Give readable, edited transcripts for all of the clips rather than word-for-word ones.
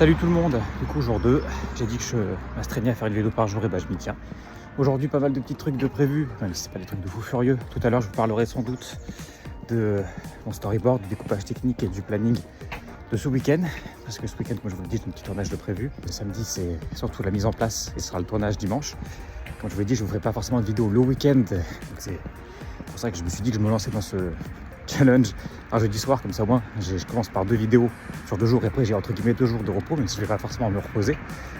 Salut tout le monde, du coup jour 2, j'ai dit que je m'astreignais à faire une vidéo par jour et je m'y tiens. Aujourd'hui pas mal de petits trucs de prévus, même si c'est pas des trucs de fou furieux. Tout à l'heure je vous parlerai sans doute de mon storyboard, du découpage technique et du planning de ce week-end. Parce que ce week-end, comme je vous le dis, j'ai un petit tournage de prévu. Le samedi c'est surtout la mise en place et ce sera le tournage dimanche. Comme je vous l'ai dit, je ne vous ferai pas forcément de vidéo le week-end. Donc c'est pour ça que je me suis dit que je me lançais dans ce challenge un jeudi soir, comme ça au moins je commence par 2 vidéos sur 2 jours et après j'ai entre guillemets 2 jours de repos, même si je vais pas forcément me reposer.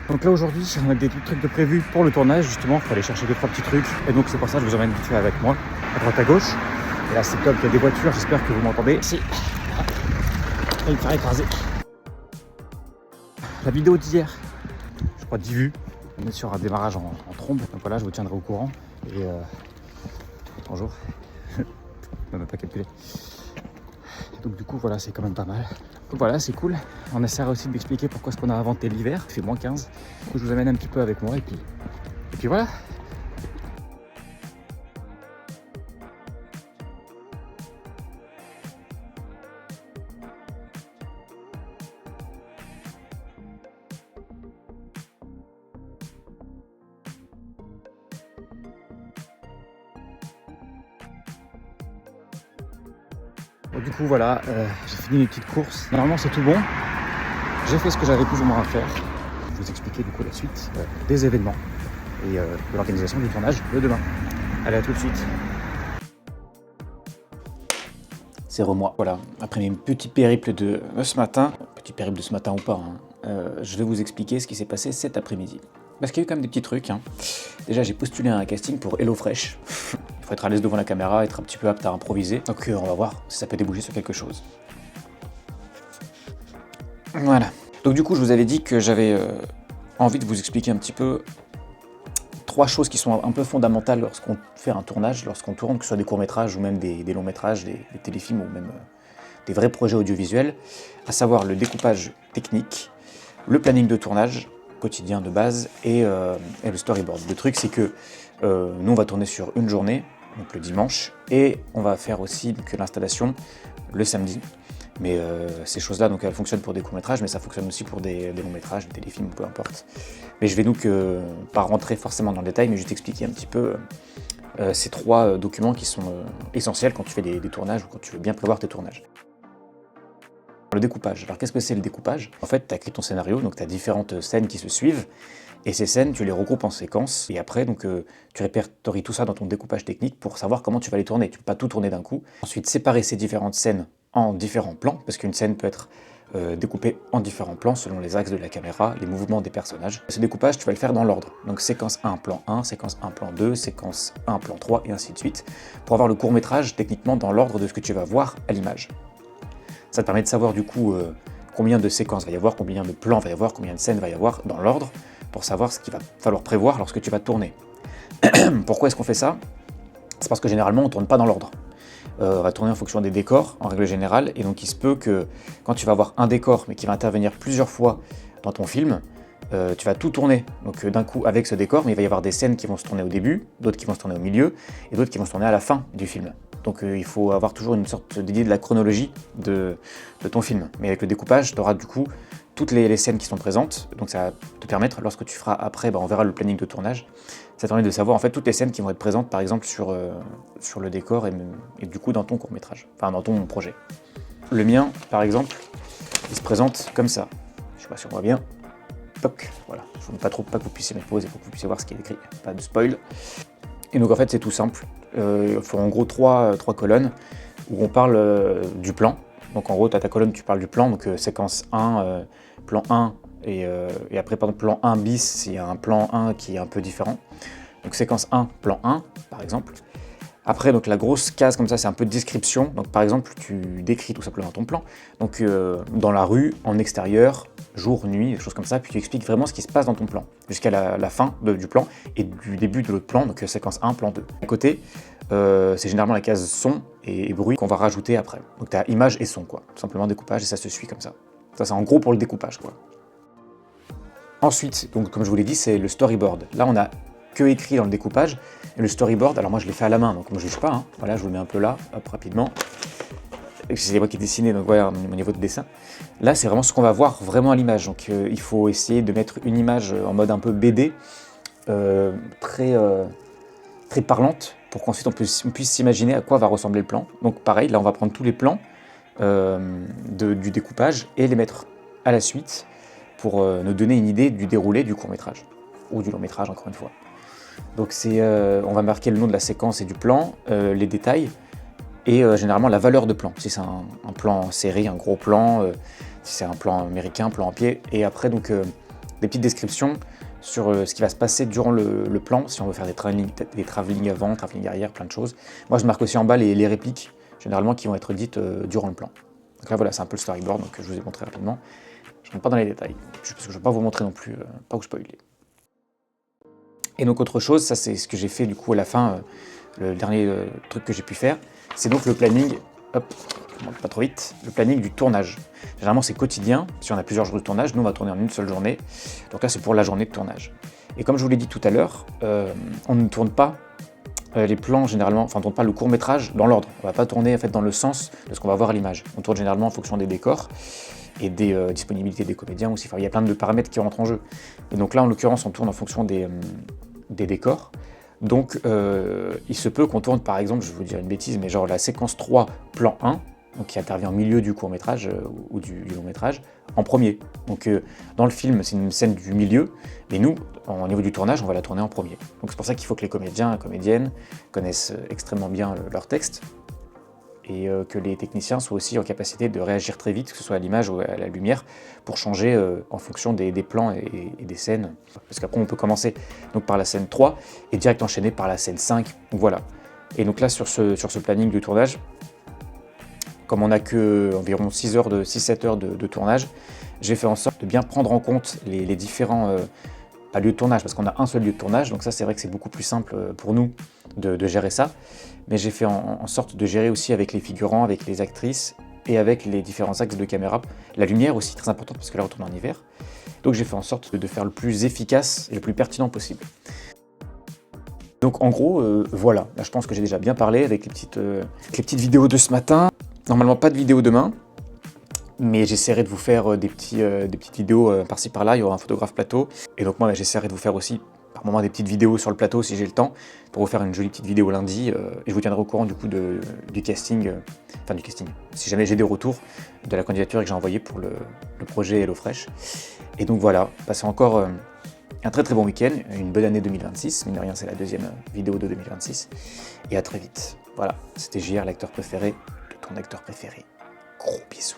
Donc là aujourd'hui on a des trucs de prévus pour le tournage, justement il faut aller chercher 2-3 petits trucs et donc c'est pour ça que je vous emmène vite fait avec moi à droite à gauche. Et là c'est top, il y a des voitures, j'espère que vous m'entendez. Si, il va me faire écraser. La vidéo d'hier, je crois 10 vues, on est sur un démarrage en trombe, donc voilà je vous tiendrai au courant. Et bonjour. Je n'ai même pas calculé. Donc du coup voilà, c'est quand même pas mal. Donc voilà, c'est cool. On essaiera aussi d'expliquer pourquoi est-ce qu'on a inventé l'hiver. Il fait moins 15. Du coup je vous amène un petit peu avec moi et puis voilà. Bon, du coup voilà, j'ai fini mes petites courses. Normalement c'est tout bon. J'ai fait ce que j'avais plus ou moins à faire. Je vais vous expliquer du coup la suite des événements et de l'organisation du tournage de demain. Allez, à tout de suite. C'est remois. Voilà, après mes petits périples de ce matin, petit périple de ce matin ou pas, je vais vous expliquer ce qui s'est passé cet après-midi. Parce qu'il y a eu quand même des petits trucs. Déjà, j'ai postulé à un casting pour HelloFresh. Il faut être à l'aise devant la caméra, être un petit peu apte à improviser. Donc on va voir si ça peut déboucher sur quelque chose. Voilà. Donc du coup, je vous avais dit que j'avais envie de vous expliquer un petit peu 3 choses qui sont un peu fondamentales lorsqu'on fait un tournage, lorsqu'on tourne, que ce soit des courts-métrages ou même des longs-métrages, des téléfilms ou même des vrais projets audiovisuels, à savoir le découpage technique, le planning de tournage quotidien de base et le storyboard. Le truc c'est que nous on va tourner sur une journée, donc le dimanche, et on va faire aussi l'installation le samedi. Mais ces choses-là, donc elles fonctionnent pour des courts-métrages, mais ça fonctionne aussi pour des longs-métrages, des téléfilms, peu importe. Mais je vais donc pas rentrer forcément dans le détail, mais juste expliquer un petit peu ces 3 documents qui sont essentiels quand tu fais des tournages ou quand tu veux bien prévoir tes tournages. Le découpage. Alors qu'est-ce que c'est le découpage? En fait, tu as écrit ton scénario, donc tu as différentes scènes qui se suivent, et ces scènes, tu les regroupes en séquences, et après, donc, tu répertories tout ça dans ton découpage technique pour savoir comment tu vas les tourner. Tu ne peux pas tout tourner d'un coup. Ensuite, séparer ces différentes scènes en différents plans, parce qu'une scène peut être découpée en différents plans selon les axes de la caméra, les mouvements des personnages. Ce découpage, tu vas le faire dans l'ordre. Donc séquence 1, plan 1, séquence 1, plan 2, séquence 1, plan 3, et ainsi de suite, pour avoir le court-métrage techniquement dans l'ordre de ce que tu vas voir à l'image. Ça te permet de savoir du coup combien de séquences va y avoir, combien de plans va y avoir, combien de scènes va y avoir dans l'ordre, pour savoir ce qu'il va falloir prévoir lorsque tu vas tourner. Pourquoi est-ce qu'on fait ça? C'est parce que généralement on ne tourne pas dans l'ordre. On va tourner en fonction des décors en règle générale, et donc il se peut que quand tu vas avoir un décor mais qui va intervenir plusieurs fois dans ton film, tu vas tout tourner donc d'un coup avec ce décor, mais il va y avoir des scènes qui vont se tourner au début, d'autres qui vont se tourner au milieu, et d'autres qui vont se tourner à la fin du film. Donc il faut avoir toujours une sorte d'idée de la chronologie de ton film. Mais avec le découpage, tu auras du coup toutes les scènes qui sont présentes, donc ça va te permettre, lorsque tu feras après, on verra le planning de tournage, ça te permet de savoir en fait toutes les scènes qui vont être présentes par exemple sur le décor et du coup dans ton court-métrage, enfin dans ton projet. Le mien, par exemple, il se présente comme ça. Je sais pas si on voit bien. Toc, voilà. Je vous mets pas trop pour pas que vous puissiez mettre pause et pour que vous puissiez voir ce qui est écrit, pas de spoil. Et donc en fait c'est tout simple. Il faut en gros 3 colonnes où on parle du plan. Donc en gros tu as ta colonne, tu parles du plan, donc séquence 1, plan 1, et après par exemple plan 1 bis, il y a un plan 1 qui est un peu différent. Donc séquence 1, plan 1 par exemple. Après donc la grosse case comme ça c'est un peu de description. Donc par exemple tu décris tout simplement ton plan. Donc dans la rue, en extérieur, jour, nuit, des choses comme ça, puis tu expliques vraiment ce qui se passe dans ton plan, jusqu'à la fin du plan, et du début de l'autre plan, donc séquence 1, plan 2. À côté, c'est généralement la case son et bruit qu'on va rajouter après. Donc tu as image et son, quoi. Tout simplement découpage, et ça se suit comme ça. Ça c'est en gros pour le découpage, quoi. Ensuite, donc comme je vous l'ai dit, c'est le storyboard. Là on a que écrit dans le découpage, et le storyboard, alors moi je l'ai fait à la main, donc moi je ne juge pas, Voilà, je vous le mets un peu là, hop, rapidement. c'est moi qui ai dessiné, donc voilà mon niveau de dessin. Là, c'est vraiment ce qu'on va voir vraiment à l'image. Donc il faut essayer de mettre une image en mode un peu BD, très parlante, pour qu'ensuite on puisse s'imaginer à quoi va ressembler le plan. Donc pareil, là on va prendre tous les plans du découpage et les mettre à la suite pour nous donner une idée du déroulé du court-métrage, ou du long-métrage encore une fois. Donc on va marquer le nom de la séquence et du plan, les détails, et généralement la valeur de plan. Si c'est un plan en série, un gros plan, si c'est un plan américain, plan en pied, et après donc des petites descriptions sur ce qui va se passer durant le plan, si on veut faire des travelling avant, travelling arrière, plein de choses. Moi je marque aussi en bas les répliques, généralement qui vont être dites durant le plan. Donc là voilà, c'est un peu le storyboard, donc je vous ai montré rapidement. Je ne rentre pas dans les détails, parce que je ne vais pas vous montrer non plus, pas vous spoiler. Et donc autre chose, ça c'est ce que j'ai fait du coup à la fin, le dernier truc que j'ai pu faire, c'est donc le planning, hop, je monte pas trop vite, le planning du tournage. Généralement c'est quotidien, si on a plusieurs jours de tournage, nous on va tourner en une seule journée, donc là c'est pour la journée de tournage. Et comme je vous l'ai dit tout à l'heure, on ne tourne pas les plans généralement, enfin on ne tourne pas le court-métrage dans l'ordre, on ne va pas tourner en fait dans le sens de ce qu'on va voir à l'image. On tourne généralement en fonction des décors et des disponibilités des comédiens aussi, enfin il y a plein de paramètres qui rentrent en jeu. Et donc là en l'occurrence on tourne en fonction des décors. Donc il se peut qu'on tourne par exemple, je vais vous dire une bêtise, mais genre la séquence 3, plan 1, donc qui intervient au milieu du court-métrage ou du long-métrage, en premier. Donc dans le film, c'est une scène du milieu, mais nous, au niveau du tournage, on va la tourner en premier. Donc c'est pour ça qu'il faut que les comédiens et comédiennes connaissent extrêmement bien leur texte, et que les techniciens soient aussi en capacité de réagir très vite, que ce soit à l'image ou à la lumière, pour changer en fonction des plans et des scènes. Parce qu'après on peut commencer donc, par la scène 3 et direct enchaîner par la scène 5, donc voilà. Et donc là sur ce planning du tournage, comme on n'a que environ 6-7 heures de tournage, j'ai fait en sorte de bien prendre en compte les différents lieux de tournage, parce qu'on a un seul lieu de tournage, donc ça c'est vrai que c'est beaucoup plus simple pour nous de gérer ça, mais j'ai fait en sorte de gérer aussi avec les figurants, avec les actrices et avec les différents axes de caméra. La lumière aussi, très importante, parce que là on tourne en hiver, donc j'ai fait en sorte de faire le plus efficace et le plus pertinent possible. Donc en gros, voilà, là je pense que j'ai déjà bien parlé avec les petites vidéos de ce matin. Normalement pas de vidéo demain, mais j'essaierai de vous faire des petites vidéos par-ci par-là, il y aura un photographe plateau. Et donc moi j'essaierai de vous faire aussi par moment des petites vidéos sur le plateau si j'ai le temps, pour vous faire une jolie petite vidéo lundi, et je vous tiendrai au courant du coup du casting, si jamais j'ai des retours de la candidature que j'ai envoyée pour le projet HelloFresh. Et donc voilà, passez encore un très bon week-end, une bonne année 2026, mine de rien c'est la deuxième vidéo de 2026, et à très vite. Voilà, c'était JR, l'acteur préféré de ton acteur préféré. Gros bisous.